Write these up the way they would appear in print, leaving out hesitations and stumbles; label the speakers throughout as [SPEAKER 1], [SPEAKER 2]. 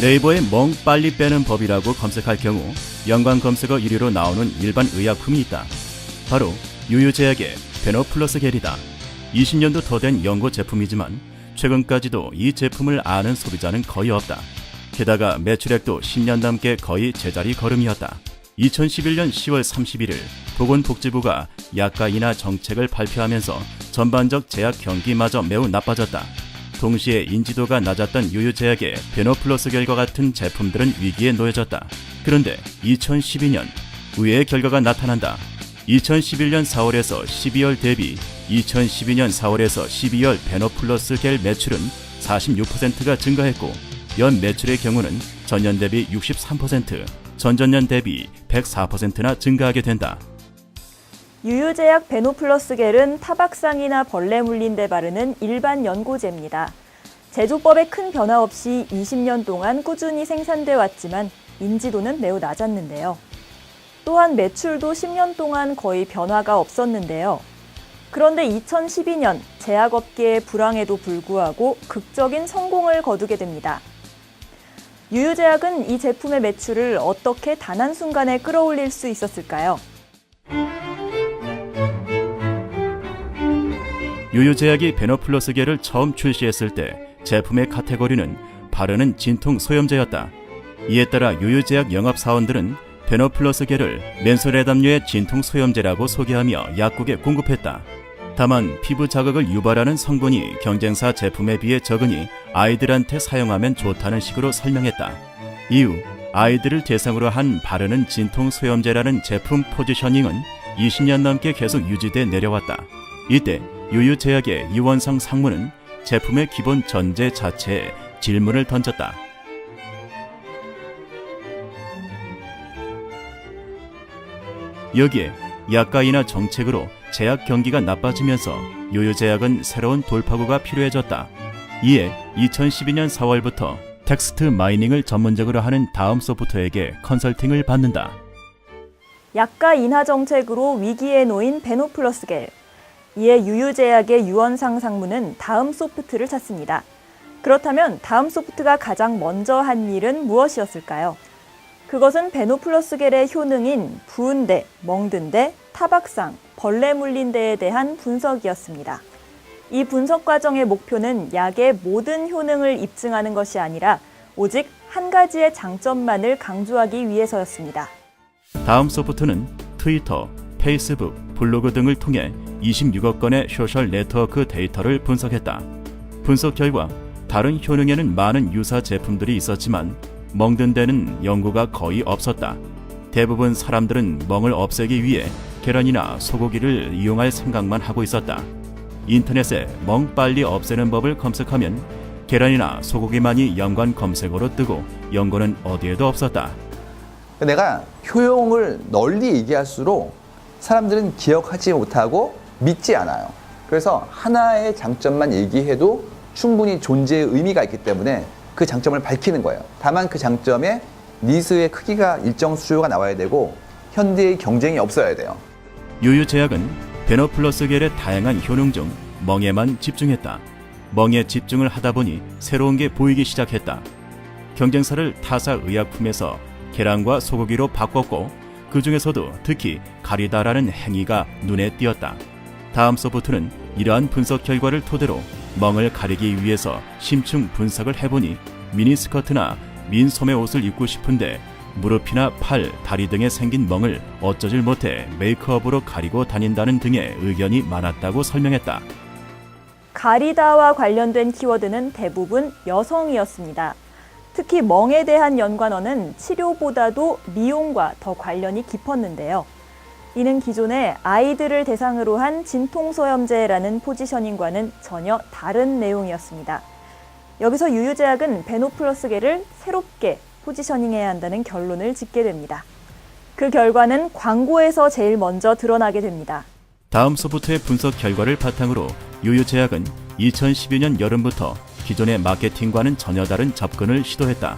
[SPEAKER 1] 네이버에 멍 빨리 빼는 법이라고 검색할 경우 연관 검색어 1위로 나오는 일반 의약품이 있다. 바로 유유제약의 베너플러스 겔이다. 20년도 더 된 연고 제품이지만 최근까지도 이 제품을 아는 소비자는 거의 없다. 게다가 매출액도 10년 넘게 거의 제자리 걸음이었다. 2011년 10월 31일 보건복지부가 약가 인하 정책을 발표하면서 전반적 제약 경기마저 매우 나빠졌다. 동시에 인지도가 낮았던 유유제약의 베너플러스 겔과 같은 제품들은 위기에 놓여졌다. 그런데 2012년 의외의 결과가 나타난다. 2011년 4월에서 12월 대비 2012년 4월에서 12월 베너플러스 겔 매출은 46%가 증가했고 연 매출의 경우는 전년 대비 63%, 전전년 대비 104%나 증가하게 된다.
[SPEAKER 2] 유유제약 베노플러스 겔은 타박상이나 벌레 물린 데 바르는 일반 연고제입니다. 제조법에 큰 변화 없이 20년 동안 꾸준히 생산돼 왔지만 인지도는 매우 낮았는데요. 또한 매출도 10년 동안 거의 변화가 없었는데요. 그런데 2012년 제약업계의 불황에도 불구하고 극적인 성공을 거두게 됩니다. 유유제약은 이 제품의 매출을 어떻게 단 한순간에 끌어올릴 수 있었을까요?
[SPEAKER 1] 유유제약이 베너플러스 겔을 처음 출시했을 때 제품의 카테고리는 바르는 진통 소염제였다. 이에 따라 유유제약 영업사원들은 베너플러스 겔을 멘솔에담류의 진통 소염제라고 소개하며 약국에 공급했다. 다만 피부 자극을 유발하는 성분이 경쟁사 제품에 비해 적으니 아이들한테 사용하면 좋다는 식으로 설명했다. 이후 아이들을 대상으로 한 바르는 진통 소염제라는 제품 포지셔닝은 20년 넘게 계속 유지돼 내려왔다. 이때 유유제약의 이원상 상무는 제품의 기본 전제 자체에 질문을 던졌다. 여기에 약가 인하 정책으로 제약 경기가 나빠지면서 유유제약은 새로운 돌파구가 필요해졌다. 이에 2012년 4월부터 텍스트 마이닝을 전문적으로 하는 다음 소프트에게 컨설팅을 받는다.
[SPEAKER 2] 약가 인하 정책으로 위기에 놓인 베노플러스 겔. 이에 유유제약의 유원상 상무는 다음 소프트를 찾습니다. 그렇다면 다음 소프트가 가장 먼저 한 일은 무엇이었을까요? 그것은 베노플러스 겔의 효능인 부은 데, 멍든 데, 타박상, 벌레 물린 데에 대한 분석이었습니다. 이 분석 과정의 목표는 약의 모든 효능을 입증하는 것이 아니라 오직 한 가지의 장점만을 강조하기 위해서였습니다.
[SPEAKER 1] 다음 소프트는 트위터, 페이스북, 블로그 등을 통해 26억 건의 소셜 네트워크 데이터를 분석했다. 분석 결과 다른 효능에는 많은 유사 제품들이 있었지만 멍든 데는 연구가 거의 없었다. 대부분 사람들은 멍을 없애기 위해 계란이나 소고기를 이용할 생각만 하고 있었다. 인터넷에 멍 빨리 없애는 법을 검색하면 계란이나 소고기만이 연관 검색어로 뜨고 연고는 어디에도 없었다.
[SPEAKER 3] 내가 효용을 널리 얘기할수록 사람들은 기억하지 못하고 믿지 않아요. 그래서 하나의 장점만 얘기해도 충분히 존재의 의미가 있기 때문에 그 장점을 밝히는 거예요. 다만 그 장점에 니즈의 크기가 일정 수요가 나와야 되고 현대의 경쟁이 없어야 돼요.
[SPEAKER 1] 유유제약은 베너플러스 겔의 다양한 효능 중 멍에만 집중했다. 멍에 집중을 하다 보니 새로운 게 보이기 시작했다. 경쟁사를 타사 의약품에서 계란과 소고기로 바꿨고 그 중에서도 특히 가리다라는 행위가 눈에 띄었다. 다음 소프트는 이러한 분석 결과를 토대로 멍을 가리기 위해서 심층 분석을 해보니 미니스커트나 민소매 옷을 입고 싶은데 무릎이나 팔, 다리 등에 생긴 멍을 어쩌질 못해 메이크업으로 가리고 다닌다는 등의 의견이 많았다고 설명했다.
[SPEAKER 2] 가리다와 관련된 키워드는 대부분 여성이었습니다. 특히 멍에 대한 연관어는 치료보다도 미용과 더 관련이 깊었는데요. 이는 기존의 아이들을 대상으로 한 진통소염제라는 포지셔닝과는 전혀 다른 내용이었습니다. 여기서 유유제약은 베노플러스 겔을 새롭게 포지셔닝해야 한다는 결론을 짓게 됩니다. 그 결과는 광고에서 제일 먼저 드러나게 됩니다.
[SPEAKER 1] 다음 소프트의 분석 결과를 바탕으로 유유제약은 2012년 여름부터 기존의 마케팅과는 전혀 다른 접근을 시도했다.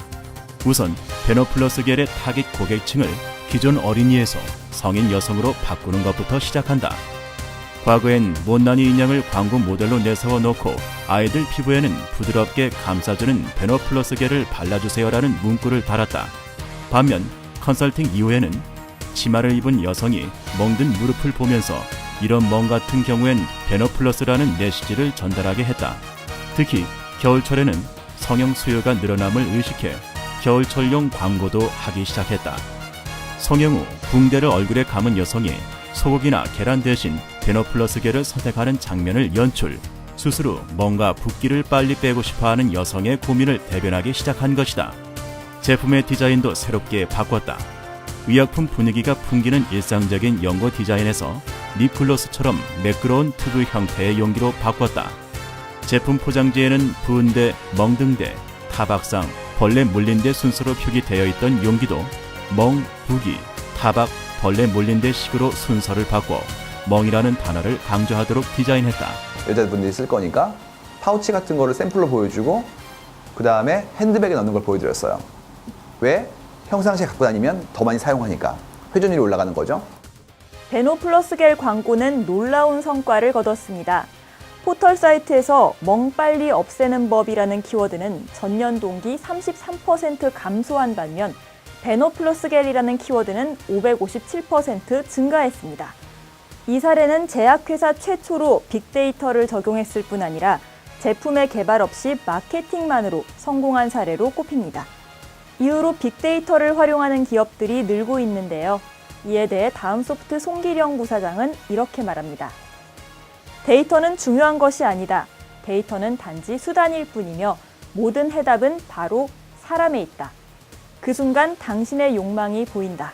[SPEAKER 1] 우선 베너플러스 겔의 타깃 고객층을 기존 어린이에서 성인 여성으로 바꾸는 것부터 시작한다. 과거엔 못난이 인형을 광고 모델로 내세워 놓고 아이들 피부에는 부드럽게 감싸주는 베노플러스 겔을 발라주세요라는 문구를 달았다. 반면 컨설팅 이후에는 치마를 입은 여성이 멍든 무릎을 보면서 이런 멍 같은 경우엔 베노플러스라는 메시지를 전달하게 했다. 특히 겨울철에는 성형 수요가 늘어남을 의식해 겨울철용 광고도 하기 시작했다. 성형 후 붕대를 얼굴에 감은 여성이 소고기나 계란 대신 베노플러스 겔을 선택하는 장면을 연출, 스스로 뭔가 붓기를 빨리 빼고 싶어하는 여성의 고민을 대변하기 시작한 것이다. 제품의 디자인도 새롭게 바꿨다. 의약품 분위기가 풍기는 일상적인 연고 디자인에서 립글로스처럼 매끄러운 튜브 형태의 용기로 바꿨다. 제품 포장지에는 부은대, 멍등대, 타박상, 벌레 물린대 순서로 표기되어 있던 용기도 멍, 부기, 타박, 벌레 물린대 식으로 순서를 바꿔 멍이라는 단어를 강조하도록 디자인했다.
[SPEAKER 3] 여자분들이 쓸 거니까 파우치 같은 거를 샘플로 보여주고 그 다음에 핸드백에 넣는 걸 보여드렸어요. 왜? 평상시에 갖고 다니면 더 많이 사용하니까 회전율이 올라가는 거죠.
[SPEAKER 2] 베노플러스 겔 광고는 놀라운 성과를 거뒀습니다. 포털 사이트에서 멍 빨리 없애는 법이라는 키워드는 전년 동기 33% 감소한 반면 베노플러스 겔이라는 키워드는 557% 증가했습니다. 이 사례는 제약회사 최초로 빅데이터를 적용했을 뿐 아니라 제품의 개발 없이 마케팅만으로 성공한 사례로 꼽힙니다. 이후로 빅데이터를 활용하는 기업들이 늘고 있는데요. 이에 대해 다음소프트 송기령 부사장은 이렇게 말합니다. 데이터는 중요한 것이 아니다. 데이터는 단지 수단일 뿐이며 모든 해답은 바로 사람에 있다. 그 순간 당신의 욕망이 보인다.